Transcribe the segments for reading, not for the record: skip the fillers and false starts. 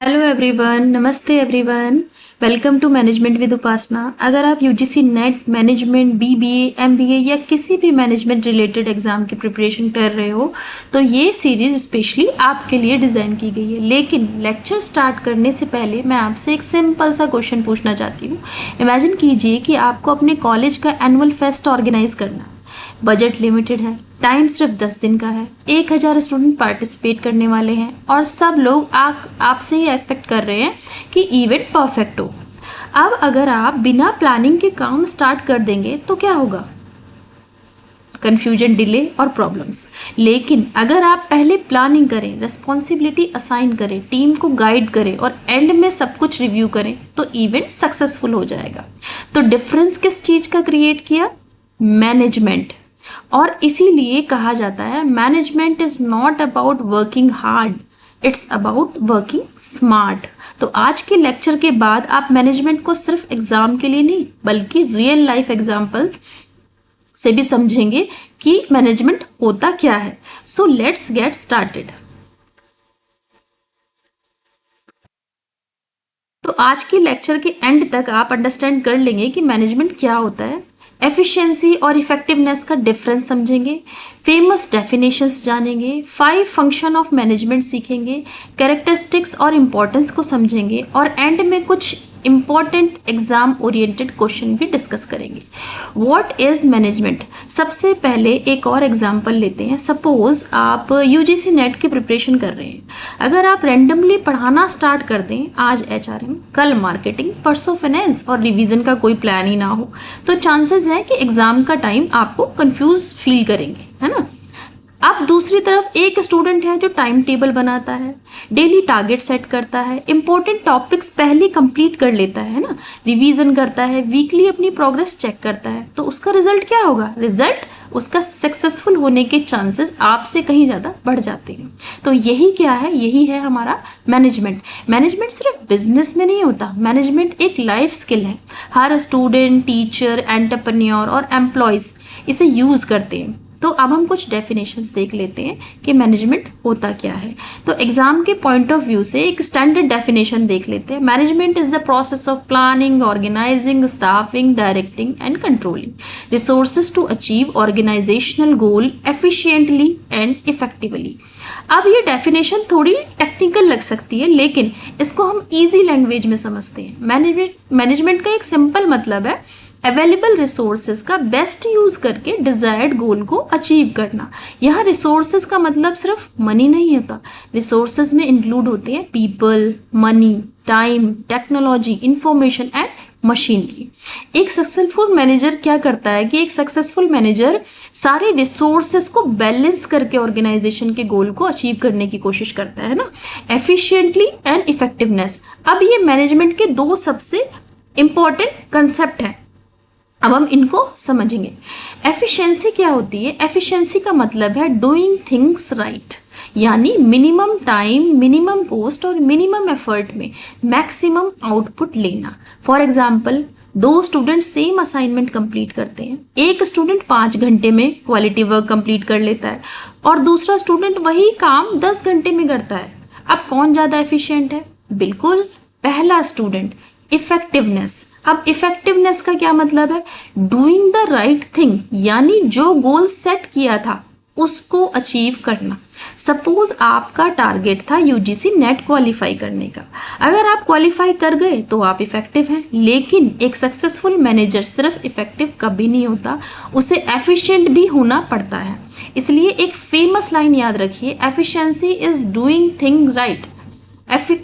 Hello everyone, नमस्ते everyone. Welcome to management with Upasana. अगर आप UGC NET, management, BBA, MBA या किसी भी मैनेजमेंट रिलेटेड एग्जाम की प्रिपरेशन कर रहे हो तो ये सीरीज स्पेशली आपके लिए डिज़ाइन की गई है। लेकिन लेक्चर स्टार्ट करने से पहले मैं आपसे एक सिंपल सा क्वेश्चन पूछना चाहती हूँ। इमेजिन कीजिए कि आपको अपने कॉलेज का एनुअल फेस्ट ऑर्गेनाइज करना है। बजट लिमिटेड है, टाइम सिर्फ 10 दिन का है, 1000 स्टूडेंट पार्टिसिपेट करने वाले हैं और सब लोग आपसे ही एक्सपेक्ट कर रहे हैं कि इवेंट परफेक्ट हो। अब अगर आप बिना प्लानिंग के काम स्टार्ट कर देंगे तो क्या होगा? कन्फ्यूजन, डिले और प्रॉब्लम्स। लेकिन अगर आप पहले प्लानिंग करें, रिस्पॉन्सिबिलिटी असाइन करें, टीम को गाइड करें और एंड में सब कुछ रिव्यू करें तो इवेंट सक्सेसफुल हो जाएगा। तो डिफरेंस किस चीज़ का क्रिएट किया? मैनेजमेंट। और इसीलिए कहा जाता है management is not about working hard, it's about working smart. तो आज के लेक्चर के बाद आप मैनेजमेंट को सिर्फ एग्जाम के लिए नहीं बल्कि रियल लाइफ एग्जाम्पल से भी समझेंगे कि मैनेजमेंट होता क्या है। So let's get started. तो आज के लेक्चर के एंड तक आप अंडरस्टैंड कर लेंगे कि मैनेजमेंट क्या होता है, एफिशिएंसी और इफेक्टिवनेस का डिफरेंस समझेंगे, फेमस डेफिनेशंस जानेंगे, 5 फंक्शन ऑफ मैनेजमेंट सीखेंगे, कैरेक्टरिस्टिक्स और इम्पोर्टेंस को समझेंगे और एंड में कुछ इम्पॉर्टेंट एग्जाम ओरिएंटेड क्वेश्चन भी डिस्कस करेंगे। What is management? सबसे पहले एक और एग्जांपल लेते हैं। सपोज आप यूजीसी नेट की प्रिपरेशन कर रहे हैं। अगर आप रैंडमली पढ़ाना स्टार्ट कर दें, आज एचआरएम, कल मार्केटिंग, परसों फाइनेंस और रिवीजन का कोई प्लान ही ना हो, तो चांसेस है कि एग्जाम का टाइम आपको कंफ्यूज फील करेंगे, है ना। अब दूसरी तरफ एक स्टूडेंट है जो टाइम टेबल बनाता है, डेली टारगेट सेट करता है, इंपॉर्टेंट टॉपिक्स पहले कंप्लीट कर लेता है ना, रिवीजन करता है, वीकली अपनी प्रोग्रेस चेक करता है, तो उसका रिजल्ट क्या होगा? रिजल्ट उसका सक्सेसफुल होने के चांसेस आपसे कहीं ज़्यादा बढ़ जाते हैं। तो यही क्या है? यही है हमारा मैनेजमेंट। मैनेजमेंट सिर्फ बिजनेस में नहीं होता, मैनेजमेंट एक लाइफ स्किल है। हर स्टूडेंट, टीचर, एंटरप्रेन्योर और एम्प्लॉयज़ इसे यूज़ करते हैं। तो अब हम कुछ डेफिनेशंस देख लेते हैं कि मैनेजमेंट होता क्या है। तो एग्जाम के पॉइंट ऑफ व्यू से एक स्टैंडर्ड डेफिनेशन देख लेते हैं। Management is the process of planning, organising, staffing, directing and controlling resources to achieve organisational goal efficiently and effectively. अब ये डेफिनेशन थोड़ी टेक्निकल लग सकती है, लेकिन इसको हम इजी लैंग्वेज में समझते हैं। मैनेजमेंट का एक सिंपल मतलब है अवेलेबल रिसोर्सेज का बेस्ट यूज करके डिजायर्ड गोल को अचीव करना। यहाँ रिसोर्सेज का मतलब सिर्फ मनी नहीं होता, रिसोर्सेज में इंक्लूड होते हैं people, money, time, technology, information and machinery. एक सक्सेसफुल मैनेजर क्या करता है कि एक सक्सेसफुल मैनेजर सारे रिसोर्सेज को बैलेंस करके ऑर्गेनाइजेशन के गोल को अचीव करने की कोशिश करता है ना, एफिशिएंटली एंड इफेक्टिवनेस। अब ये मैनेजमेंट के 2 सबसे इंपॉर्टेंट कंसेप्ट हैं। अब हम इनको समझेंगे। एफिशिएंसी क्या होती है? एफिशिएंसी का मतलब है डूइंग थिंग्स राइट, यानी मिनिमम टाइम, मिनिमम कॉस्ट और मिनिमम एफर्ट में मैक्सिमम आउटपुट लेना। For example, 2 student same assignment complete करते हैं। एक स्टूडेंट 5 घंटे में क्वालिटी वर्क कंप्लीट कर लेता है और दूसरा स्टूडेंट वही काम 10 घंटे में करता है। अब कौन ज़्यादा एफिशिएंट है? बिल्कुल पहला स्टूडेंट। इफेक्टिवनेस। अब इफेक्टिवनेस का क्या मतलब है? डूइंग द राइट थिंग, यानी जो गोल सेट किया था उसको अचीव करना। सपोज आपका टारगेट था यूजीसी नेट क्वालिफाई करने का। अगर आप क्वालिफाई कर गए तो आप इफेक्टिव हैं, लेकिन एक सक्सेसफुल मैनेजर सिर्फ इफेक्टिव कभी नहीं होता, उसे एफिशिएंट भी होना पड़ता है। इसलिए एक फेमस लाइन याद रखिए, efficiency is doing thing right,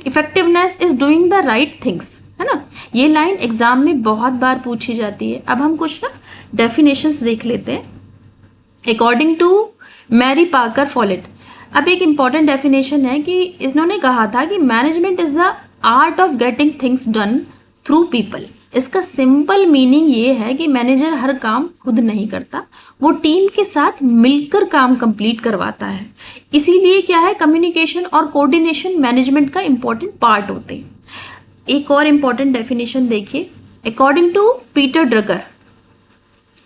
effectiveness is doing the right things, है ना। ये लाइन एग्जाम में बहुत बार पूछी जाती है। अब हम कुछ ना डेफिनेशंस देख लेते हैं according to Mary Parker Follett. अब एक इम्पॉर्टेंट डेफिनेशन है कि इन्होंने कहा था कि management is the art of getting things done through people. इसका सिंपल मीनिंग ये है कि मैनेजर हर काम खुद नहीं करता, वो टीम के साथ मिलकर काम कंप्लीट करवाता है। इसीलिए क्या है, कम्युनिकेशन और कोऑर्डिनेशन मैनेजमेंट का इम्पॉर्टेंट पार्ट होते हैं। एक और इम्पॉर्टेंट डेफिनेशन देखिए according to Peter Drucker.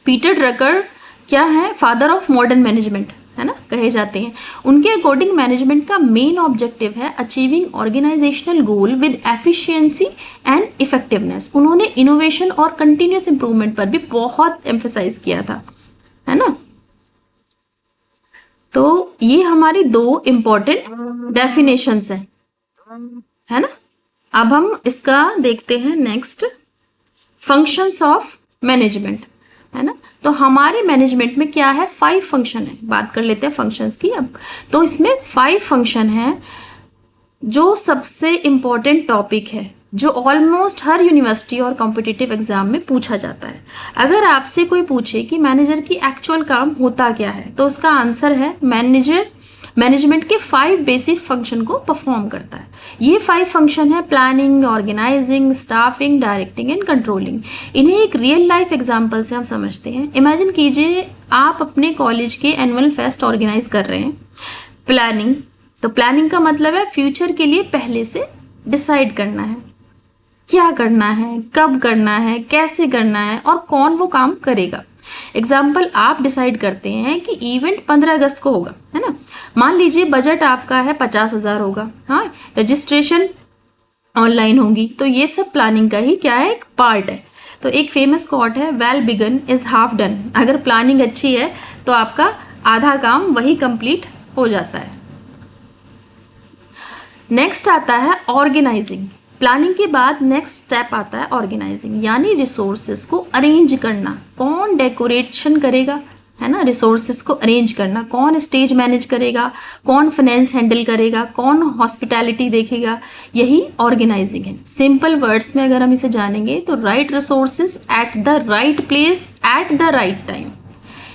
Peter Drucker क्या है? फादर ऑफ मॉडर्न मैनेजमेंट, है ना, कहे जाते हैं। उनके अकॉर्डिंग मैनेजमेंट का मेन ऑब्जेक्टिव है achieving organisational goal with efficiency and effectiveness. उन्होंने इनोवेशन और कंटिन्यूस इंप्रूवमेंट पर भी बहुत एम्फेसाइज किया था, है ना। तो ये हमारी दो इम्पोर्टेंट डेफिनेशंस हैं, है ना। अब हम इसका देखते हैं नेक्स्ट, फंक्शंस ऑफ मैनेजमेंट, है ना। तो हमारे मैनेजमेंट में क्या है, 5 फंक्शन है। बात कर लेते हैं फंक्शंस की अब। तो इसमें 5 फंक्शन है जो सबसे इम्पॉर्टेंट टॉपिक है, जो ऑलमोस्ट हर यूनिवर्सिटी और कॉम्पिटिटिव एग्जाम में पूछा जाता है। अगर आपसे कोई पूछे कि मैनेजर की एक्चुअल काम होता क्या है, तो उसका आंसर है मैनेजर मैनेजमेंट के 5 बेसिक फंक्शन को परफॉर्म करता है। ये 5 फंक्शन है planning, organising, staffing, directing and controlling. इन्हें एक रियल लाइफ एग्जांपल से हम समझते हैं। इमेजिन कीजिए आप अपने कॉलेज के एनुअल फेस्ट ऑर्गेनाइज कर रहे हैं। प्लानिंग, तो प्लानिंग का मतलब है फ्यूचर के लिए पहले से डिसाइड करना है, क्या करना है, कब करना है, कैसे करना है और कौन वो काम करेगा। एग्जाम्पल, आप डिसाइड करते हैं कि इवेंट 15 अगस्त को होगा, है ना। मान लीजिए बजट आपका है 50,000 होगा, हाँ, रजिस्ट्रेशन ऑनलाइन होगी। तो ये सब प्लानिंग का ही क्या है, एक पार्ट है। तो एक फेमस कोट है, well begun is half done. अगर प्लानिंग अच्छी है तो आपका आधा काम वही कंप्लीट हो जाता है। नेक्स्ट आता है ऑर्गेनाइजिंग। प्लानिंग के बाद नेक्स्ट स्टेप आता है ऑर्गेनाइजिंग, यानी रिसोर्सेज को अरेंज करना। कौन डेकोरेशन करेगा, है ना, रिसोर्सेज को अरेंज करना। कौन स्टेज मैनेज करेगा, कौन फाइनेंस हैंडल करेगा, कौन हॉस्पिटैलिटी देखेगा, यही ऑर्गेनाइजिंग है। सिंपल वर्ड्स में अगर हम इसे जानेंगे तो right resources at the right place at the right time.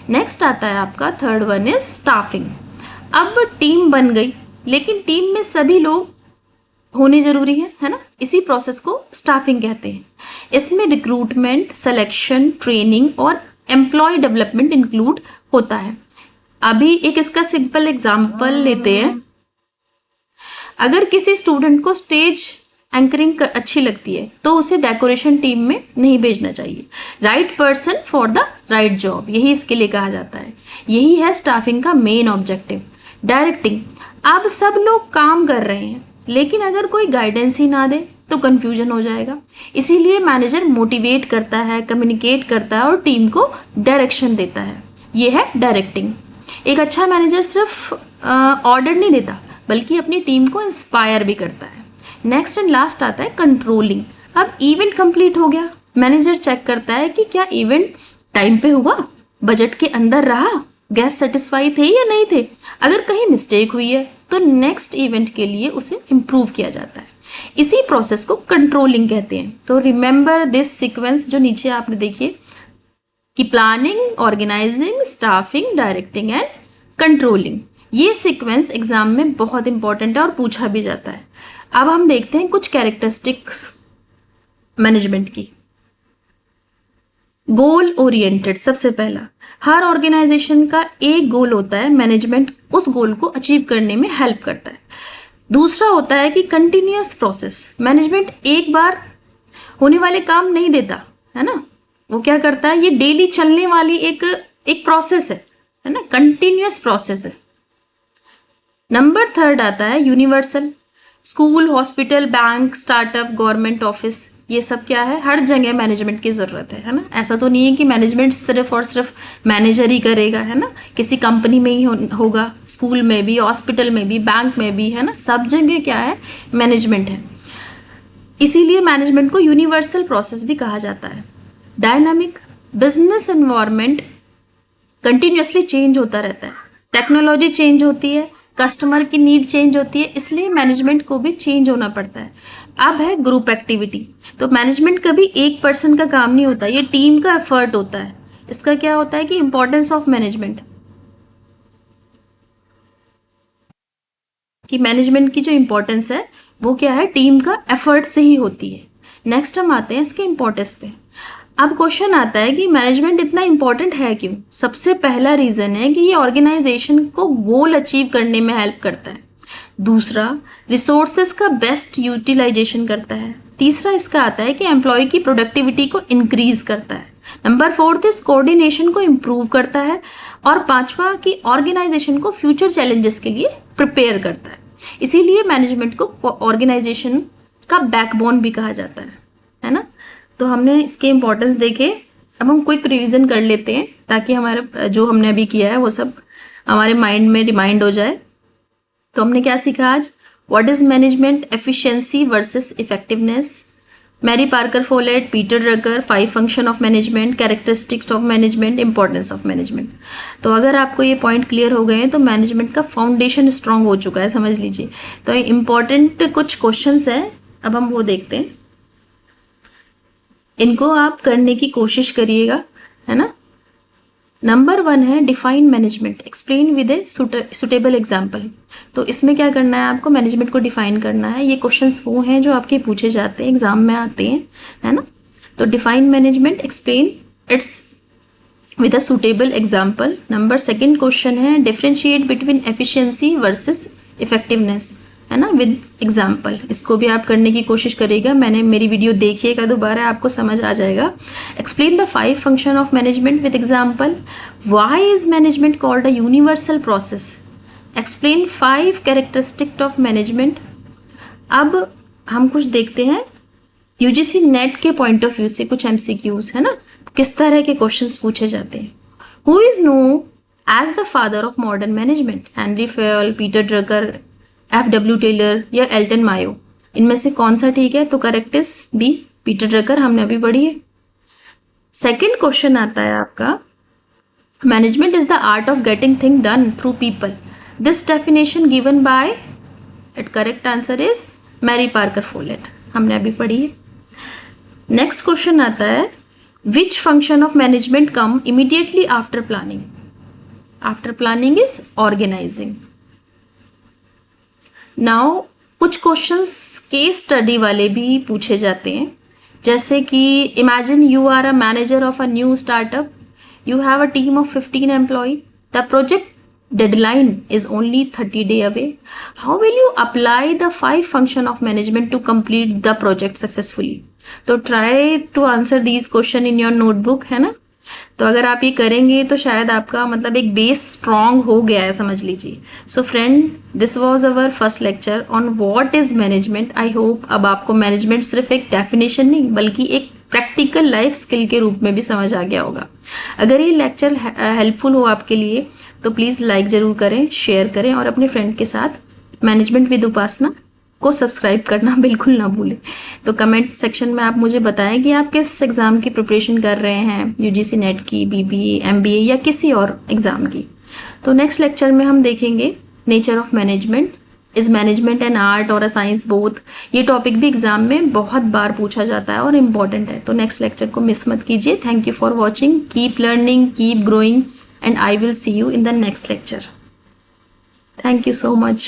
Next आता है आपका थर्ड वन इज स्टाफिंग। अब टीम बन गई, लेकिन टीम में सभी लोग होने जरूरी है ना। इसी प्रोसेस को स्टाफिंग कहते हैं। इसमें रिक्रूटमेंट, सिलेक्शन, ट्रेनिंग और एम्प्लॉय डेवलपमेंट इंक्लूड होता है। अभी एक इसका सिंपल एग्जांपल लेते हैं। अगर किसी स्टूडेंट को स्टेज एंकरिंग अच्छी लगती है तो उसे डेकोरेशन टीम में नहीं भेजना चाहिए। Right person for the right job, यही इसके लिए कहा जाता है। यही है स्टाफिंग का मेन ऑब्जेक्टिव। डायरेक्टिंग, अब सब लोग काम कर रहे हैं लेकिन अगर कोई गाइडेंस ही ना दे तो कंफ्यूजन हो जाएगा। इसीलिए मैनेजर मोटिवेट करता है, कम्युनिकेट करता है और टीम को डायरेक्शन देता है। ये है डायरेक्टिंग। एक अच्छा मैनेजर सिर्फ ऑर्डर नहीं देता बल्कि अपनी टीम को इंस्पायर भी करता है। नेक्स्ट एंड लास्ट आता है कंट्रोलिंग। अब इवेंट कंप्लीट हो गया, मैनेजर चेक करता है कि क्या इवेंट टाइम पे हुआ, बजट के अंदर रहा, गेस्ट सेटिस्फाई थे या नहीं थे। अगर कहीं मिस्टेक हुई है तो नेक्स्ट इवेंट के लिए उसे इम्प्रूव किया जाता है। इसी प्रोसेस को कंट्रोलिंग कहते हैं। तो रिमेंबर दिस सीक्वेंस जो नीचे आपने देखिए कि planning, organising, staffing, directing and controlling. ये सीक्वेंस एग्जाम में बहुत इंपॉर्टेंट है और पूछा भी जाता है। अब हम देखते हैं कुछ कैरेक्टरिस्टिक्स मैनेजमेंट की। गोल ओरिएंटेड, सबसे पहला, हर ऑर्गेनाइजेशन का एक गोल होता है, मैनेजमेंट उस गोल को अचीव करने में हेल्प करता है। दूसरा होता है कि कंटिन्यूअस प्रोसेस, मैनेजमेंट एक बार होने वाले काम नहीं देता, है ना। वो क्या करता है, ये डेली चलने वाली एक प्रोसेस है ना, कंटिन्यूअस प्रोसेस है। नंबर थर्ड आता है universal. School, hospital, bank, startup, government office, ये सब क्या है, हर जगह मैनेजमेंट की ज़रूरत है ना। ऐसा तो नहीं है कि मैनेजमेंट सिर्फ और सिर्फ मैनेजर ही करेगा, है ना। किसी कंपनी में ही होगा, स्कूल में भी, हॉस्पिटल में भी, बैंक में भी, है ना। सब जगह क्या है, मैनेजमेंट है। इसीलिए मैनेजमेंट को यूनिवर्सल प्रोसेस भी कहा जाता है। Dynamic, business environment continuously change होता रहता है, टेक्नोलॉजी चेंज होती है, कस्टमर की नीड चेंज होती है, इसलिए मैनेजमेंट को भी चेंज होना पड़ता है। अब है ग्रुप एक्टिविटी। तो मैनेजमेंट कभी एक पर्सन का काम नहीं होता, ये टीम का एफर्ट होता है। इसका क्या होता है कि इंपॉर्टेंस ऑफ मैनेजमेंट, कि मैनेजमेंट की जो इंपॉर्टेंस है वो क्या है, टीम का एफर्ट से ही होती है। नेक्स्ट हम आते हैं इसके इंपॉर्टेंस पे। अब क्वेश्चन आता है कि मैनेजमेंट इतना इंपॉर्टेंट है क्यों। सबसे पहला रीज़न है कि ये ऑर्गेनाइजेशन को गोल अचीव करने में हेल्प करता है। दूसरा, रिसोर्सेज का बेस्ट यूटिलाइजेशन करता है। तीसरा इसका आता है कि एम्प्लॉय की प्रोडक्टिविटी को इंक्रीज करता है। नंबर 4 इस कोऑर्डिनेशन को इम्प्रूव करता है, और 5वां कि ऑर्गेनाइजेशन को फ्यूचर चैलेंजेस के लिए प्रिपेयर करता है। इसीलिए मैनेजमेंट को ऑर्गेनाइजेशन का बैकबोन भी कहा जाता है ना। तो हमने इसके इम्पोर्टेंस देखे। अब हम क्विक रिवीजन कर लेते हैं ताकि हमारा जो हमने अभी किया है वो सब हमारे माइंड में रिमाइंड हो जाए। तो हमने क्या सीखा आज? What is management, efficiency versus effectiveness, Mary Parker Follett, Peter Drucker, 5 function of management, characteristics of management, importance of management. तो अगर आपको ये पॉइंट क्लियर हो गए हैं तो मैनेजमेंट का फाउंडेशन स्ट्रांग हो चुका है, समझ लीजिए। तो इम्पॉर्टेंट कुछ क्वेश्चंस हैं, अब हम वो देखते हैं। इनको आप करने की कोशिश करिएगा, है ना। नंबर 1 है define management, explain with a suitable example. तो इसमें क्या करना है, आपको मैनेजमेंट को डिफाइन करना है। ये क्वेश्चंस वो हैं जो आपके पूछे जाते हैं, एग्जाम में आते हैं, है ना। तो define management, explain its with a suitable example. Number 2 question है differentiate between efficiency versus effectiveness, है ना, विद एग्जाम्पल। इसको भी आप करने की कोशिश करिएगा। मेरी वीडियो देखिएगा दोबारा, आपको समझ आ जाएगा। Explain the 5 function of management with example. Why is management called a universal process. Explain 5 characteristics of management. अब हम कुछ देखते हैं यूजीसी नेट के पॉइंट ऑफ व्यू से, कुछ एमसीक्यूज, है ना, किस तरह के क्वेश्चंस पूछे जाते हैं। Who is known as the father of modern management, Henri Fayol, Peter Drucker, F.W. Taylor या एल्टन मायो। इनमें से कौन सा ठीक है? तो correct is B, Peter Drucker, हमने अभी पढ़ी है। 2nd क्वेश्चन आता है आपका, management is the art of getting thing done through people. This definition given by, it correct answer is Mary Parker Follett, हमने अभी पढ़ी है। नेक्स्ट क्वेश्चन आता है, which function of management come immediately after planning. After planning is organising. Now कुछ questions case study वाले भी पूछे जाते हैं, जैसे कि imagine you are a manager of a new startup, you have a team of 15 employ, the project deadline is only 30 days away. How will you apply the 5 function of management to complete the project successfully? तो try to answer these question in your notebook, है ना। तो अगर आप ये करेंगे तो शायद आपका मतलब एक बेस स्ट्रॉन्ग हो गया है, समझ लीजिए। So friend, this was our first lecture on what is management. I hope अब आपको मैनेजमेंट सिर्फ एक डेफिनेशन नहीं बल्कि एक प्रैक्टिकल लाइफ स्किल के रूप में भी समझ आ गया होगा। अगर ये लेक्चर हेल्पफुल हो आपके लिए तो प्लीज़ लाइक ज़रूर करें, शेयर करें और अपने फ्रेंड के साथ मैनेजमेंट विद उपासना को सब्सक्राइब करना बिल्कुल ना भूलें। तो कमेंट सेक्शन में आप मुझे बताएं कि आप किस एग्ज़ाम की प्रिपरेशन कर रहे हैं, यूजीसी नेट की, बीबीए, एमबीए या किसी और एग्ज़ाम की। तो नेक्स्ट लेक्चर में हम देखेंगे nature of management, is management an art और अ साइंस बोथ। ये टॉपिक भी एग्जाम में बहुत बार पूछा जाता है और इम्पॉर्टेंट है, तो नेक्स्ट लेक्चर को मिस मत कीजिए। Thank you for watching, keep learning, keep growing, and I will see you in the next lecture. Thank you so much.